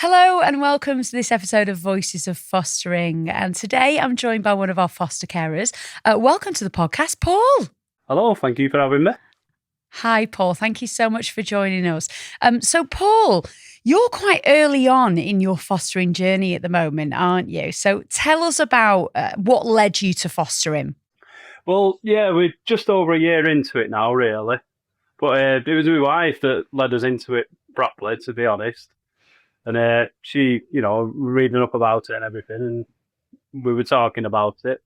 Hello and welcome to this episode of Voices of Fostering. And today I'm joined by one of our foster carers. Welcome to the podcast, Paul. Hello, thank you for having me. Hi, Paul. Thank you so much for joining us. So, Paul, you're quite early on in your fostering journey at the moment, aren't you? So tell us about what led you to fostering. Well, yeah, we're just over a year into it now, really. But it was my wife that led us into it properly, to be honest. And she, reading up about it and everything, and we were talking about it.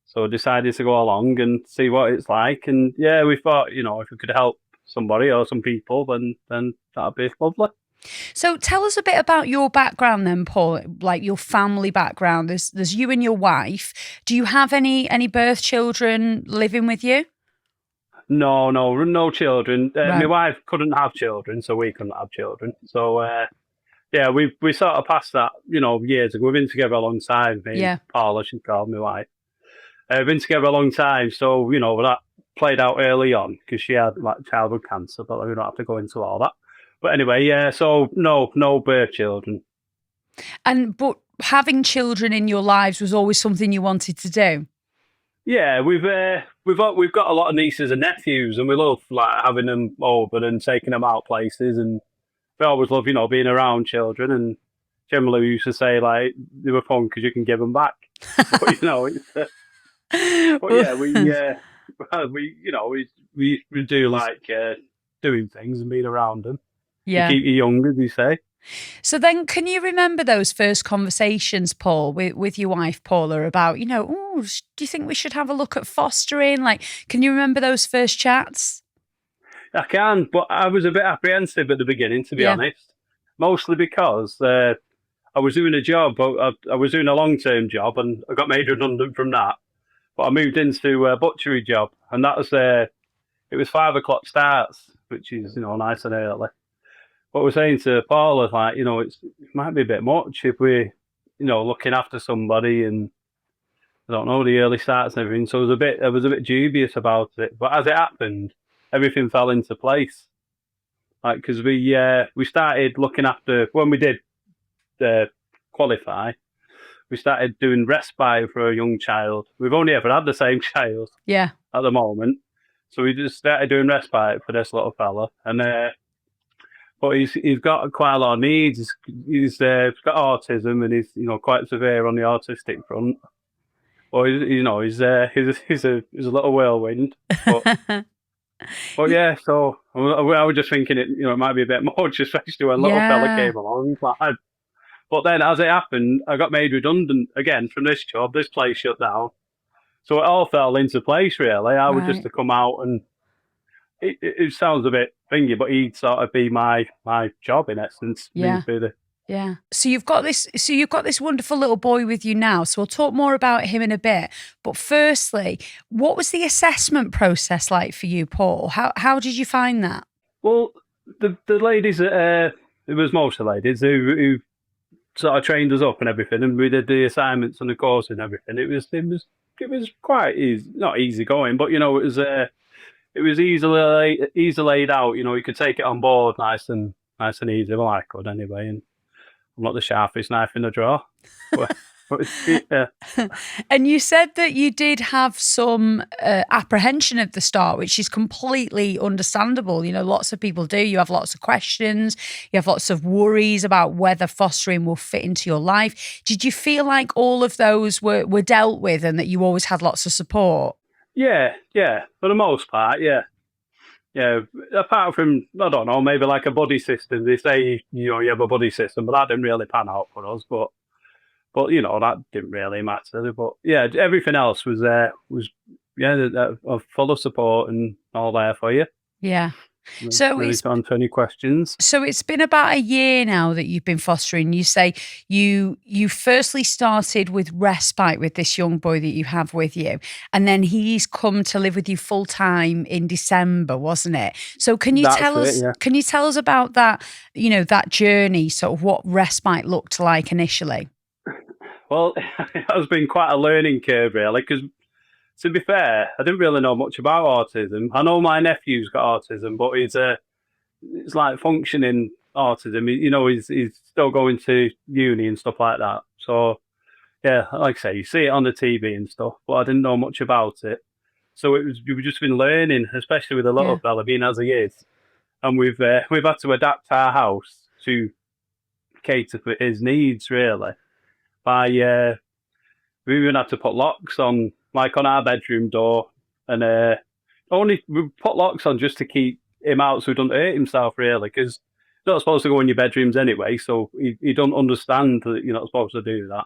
So I decided to go along and see what it's like. And yeah, we thought, if we could help somebody or some people, then that'd be lovely. So tell us a bit about your background then, Paul, like your family background. There's you and your wife. Do you have any birth children living with you? No children. Right. My wife couldn't have children, so we couldn't have children. So yeah, we sort of passed that, years ago. We've been together a long time. Me and Paula, she's called my wife. We've been together a long time, so that played out early on because she had like childhood cancer, but we don't have to go into all that. But anyway, yeah. So no birth children. But having children in your lives was always something you wanted to do. Yeah, we've got a lot of nieces and nephews, and we love like having them over and taking them out places, and we always love being around children. And generally, we used to say like they were fun because you can give them back. But but yeah, we do like doing things and being around them. Yeah, to keep you young, as you say. So then, can you remember those first conversations, Paul, with your wife, Paula, about, oh, do you think we should have a look at fostering? Like, can you remember those first chats? I can, but I was a bit apprehensive at the beginning, to be honest. Mostly because I was doing a job. I was doing a long-term job, and I got made redundant from that. But I moved into a butchery job, and that was it was 5 o'clock starts, which is nice and early. What we're saying to Paul is like, it might be a bit much if we're, looking after somebody and I don't know, the early starts and everything. So I was a bit dubious about it. But as it happened, everything fell into place. Like, because we started looking after, when we did qualify, we started doing respite for a young child. We've only ever had the same child at the moment. So we just started doing respite for this little fella. And but he's got quite a lot of needs. He's got autism, and he's quite severe on the autistic front. Well, he's a little whirlwind. But yeah, so I was just thinking it might be a bit much, especially when little fella came along. But then, as it happened, I got made redundant again from this job. This place shut down, so it all fell into place. Really, I was just to come out and. It sounds a bit thingy, but he'd sort of be my job in essence. Yeah. Yeah. So you've got this wonderful little boy with you now. So we'll talk more about him in a bit. But firstly, what was the assessment process like for you, Paul? How did you find that? Well, the ladies, it was most of the ladies who sort of trained us up and everything, and we did the assignments and the course and everything. It was quite easy, not easy going, but it was easily laid out. You could take it on board nice and easy. Well, I could anyway, and I'm not the sharpest knife in the drawer. But yeah. And you said that you did have some apprehension at the start, which is completely understandable. Lots of people do. You have lots of questions. You have lots of worries about whether fostering will fit into your life. Did you feel like all of those were dealt with and that you always had lots of support? Yeah, for the most part, yeah. Apart from, I don't know, maybe like a buddy system. They say, you have a buddy system, but that didn't really pan out for us. But that didn't really matter. But yeah, everything else was full of support and all there for you. Yeah. So really to answer any questions. So it's been about a year now that you've been fostering. You say you firstly started with respite with this young boy that you have with you, and then he's come to live with you full time in December, wasn't it? So can you tell us about that? That journey, sort of what respite looked like initially. Well, it has been quite a learning curve, really, because to be fair, I didn't really know much about autism. I know my nephew's got autism, but it's like functioning autism. He's still going to uni and stuff like that. So yeah, like I say, you see it on the TV and stuff, but I didn't know much about it. So we've just been learning, especially with the little fella being as he is, and we've had to adapt our house to cater for his needs really. By we even had to put locks on, like on our bedroom door, and only we put locks on just to keep him out so he doesn't hurt himself really, because you're not supposed to go in your bedrooms anyway, so he don't understand that you're not supposed to do that.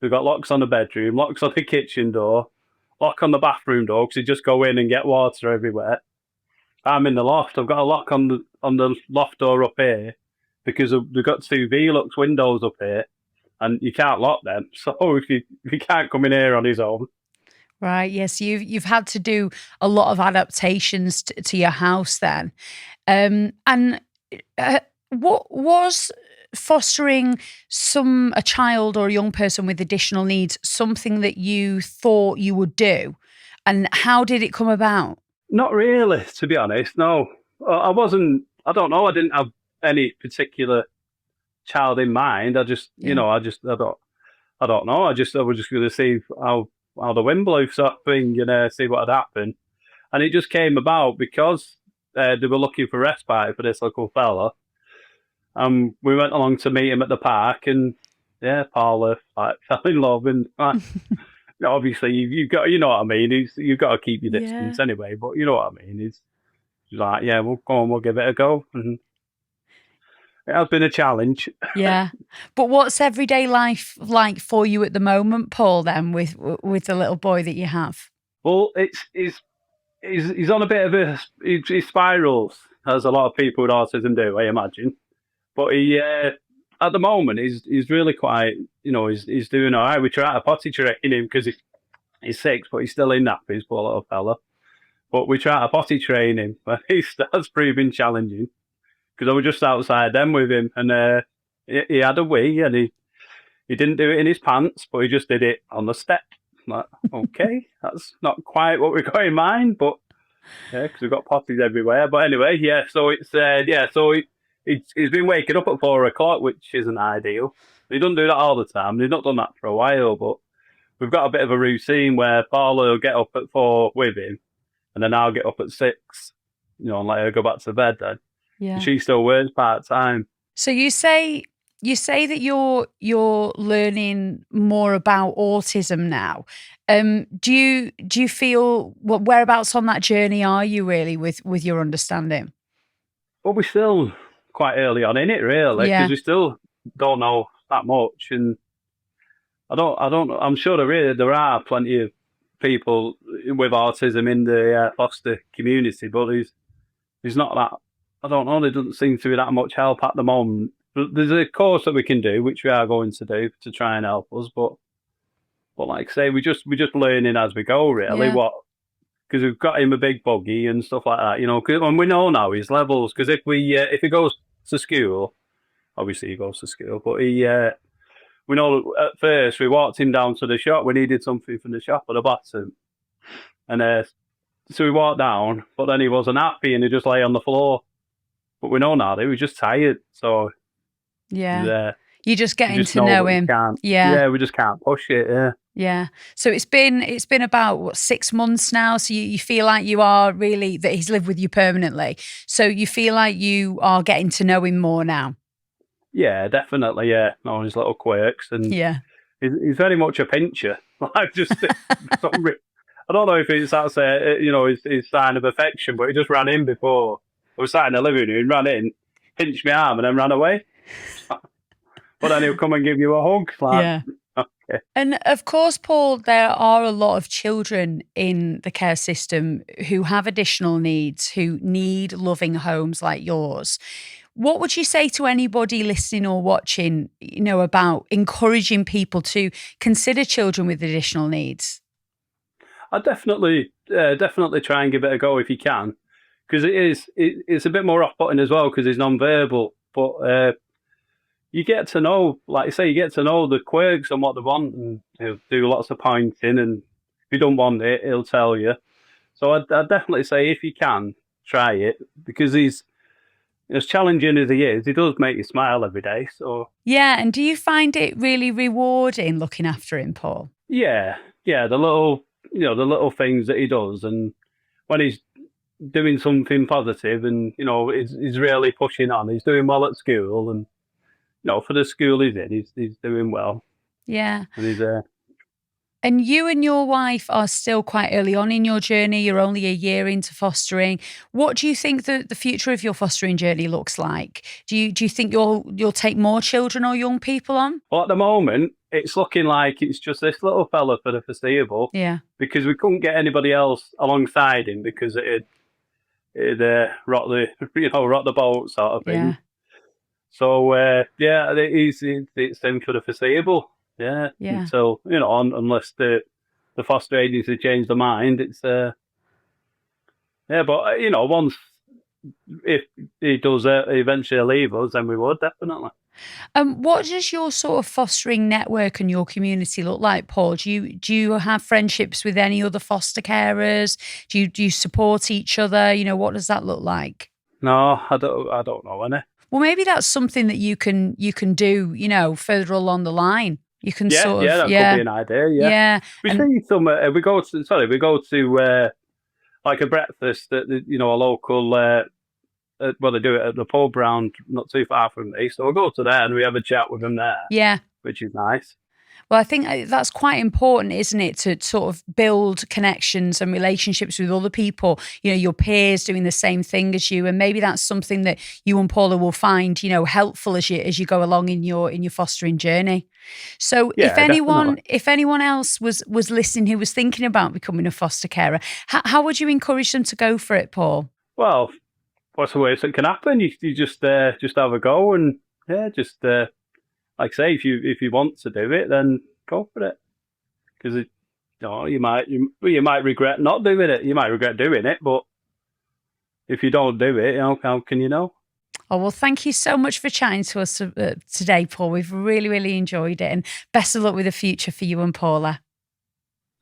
We've got locks on the bedroom, locks on the kitchen door, lock on the bathroom door because you just go in and get water everywhere. I'm in the loft. I've got a lock on the loft door up here because we've got two Velux windows up here, and you can't lock them. So if you can't come in here on his own. Right. Yes, you've had to do a lot of adaptations to your house then, and what was fostering a child or a young person with additional needs something that you thought you would do, and how did it come about? Not really, to be honest. No, I wasn't. I don't know. I didn't have any particular child in mind. I just, I don't know. I was just going to see how the wind blew, sort of thing, see what had happened. And it just came about because they were looking for respite for this little fella. We went along to meet him at the park, and Paula fell in love, and obviously you've got, you know what I mean. You've got to keep your distance anyway, but you know what I mean. He's like, yeah, we'll go on, we'll give it a go. And it has been a challenge. Yeah, but what's everyday life like for you at the moment, Paul? Then with the little boy that you have. Well, he's on a bit of he spirals, as a lot of people with autism do, I imagine. But he at the moment he's really quite, he's doing all right. We try to potty train him because he's 6, but he's still in nappies, poor little fella. But we try to potty train him, but that's proving challenging because I was just outside then with him, and he had a wee, and he didn't do it in his pants, but he just did it on the step. I'm like, okay, that's not quite what we got in mind, but because we've got potties everywhere. But anyway, so it's so he's been waking up at 4 o'clock, which isn't ideal. He doesn't do that all the time. He's not done that for a while, but we've got a bit of a routine where Paula will get up at 4 with him, and then I'll get up at 6, and let her go back to bed then. Yeah. She still works part-time. So you say that you're learning more about autism now. Do you feel whereabouts on that journey are you really with your understanding? Well, we're still quite early on in it, really, because we still don't know that much, and I'm sure there are plenty of people with autism in the foster community, but there's not that. I don't know. There doesn't seem to be that much help at the moment. There's a course that we can do, which we are going to do to try and help us, but like I say, we're just learning as we go, really. Because we've got him a big buggy and stuff like that, and we know now his levels. Because if he goes to school, obviously he goes to school, but we know at first we walked him down to the shop. We needed something from the shop at the bottom, and so we walked down, but then he wasn't happy and he just lay on the floor. But we know now that he was just tired, so you're just getting to know him. We just can't push it. Yeah. So it's been about 6 months now. So you feel like you are really, that he's lived with you permanently. So you feel like you are getting to know him more now. Yeah, definitely. Yeah, knowing his little quirks, and he's very much a pincher. Like I don't know if it's his sign of affection, but he just ran in before. I was sat in the living room, ran in, pinched my arm, and then ran away. But then he'll come and give you a hug. Okay. And of course, Paul, there are a lot of children in the care system who have additional needs, who need loving homes like yours. What would you say to anybody listening or watching, about encouraging people to consider children with additional needs? I'd definitely try and give it a go if you can. Because it's a bit more off-putting as well because he's non-verbal. But you get to know, like you say, the quirks and what they want, and he'll do lots of pointing, and if you don't want it, he'll tell you. So I'd definitely say if you can, try it, because as challenging as he is, he does make you smile every day. So yeah, and do you find it really rewarding looking after him, Paul? yeah, the little things that he does, and when he's doing something positive, and he's really pushing on. He's doing well at school, and for the school he's in, he's doing well. Yeah, and he's And you and your wife are still quite early on in your journey. You're only a year into fostering. What do you think the future of your fostering journey looks like? Do you think you'll take more children or young people on? Well, at the moment, it's looking like it's just this little fella for the foreseeable. Yeah. Because we couldn't get anybody else alongside him because it'd rock the boat sort of thing. Yeah. So it's him for the foreseeable. Yeah. Until unless the foster agency change their mind, it's but once if he does eventually leave us, then we would definitely. What does your sort of fostering network and your community look like, Paul? Do you have friendships with any other foster carers? Do you support each other? What does that look like? No, I don't know any. Well, maybe that's something that you can do, further along the line. You can that could be an idea. Yeah. We see some. We go to like a breakfast at a local. They do it at the pub round not too far from me, so we'll go to there and we have a chat with them there. Yeah, which is nice. Well, I think that's quite important, isn't it, to sort of build connections and relationships with other people, your peers doing the same thing as you. And maybe that's something that you and Paula will find, helpful as you go along in your fostering journey. So if anyone else was listening who was thinking about becoming a foster carer, how would you encourage them to go for it, Paul? Well, what's the worst that can happen? You just have a go, and like I say, if you want to do it, then go for it. Because you might regret not doing it. You might regret doing it, but if you don't do it, how can you know? Oh, well, thank you so much for chatting to us today, Paul. We've really, really enjoyed it, and best of luck with the future for you and Paula.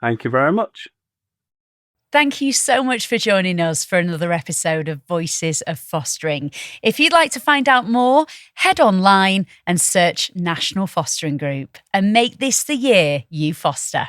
Thank you very much. Thank you so much for joining us for another episode of Voices of Fostering. If you'd like to find out more, head online and search National Fostering Group and make this the year you foster.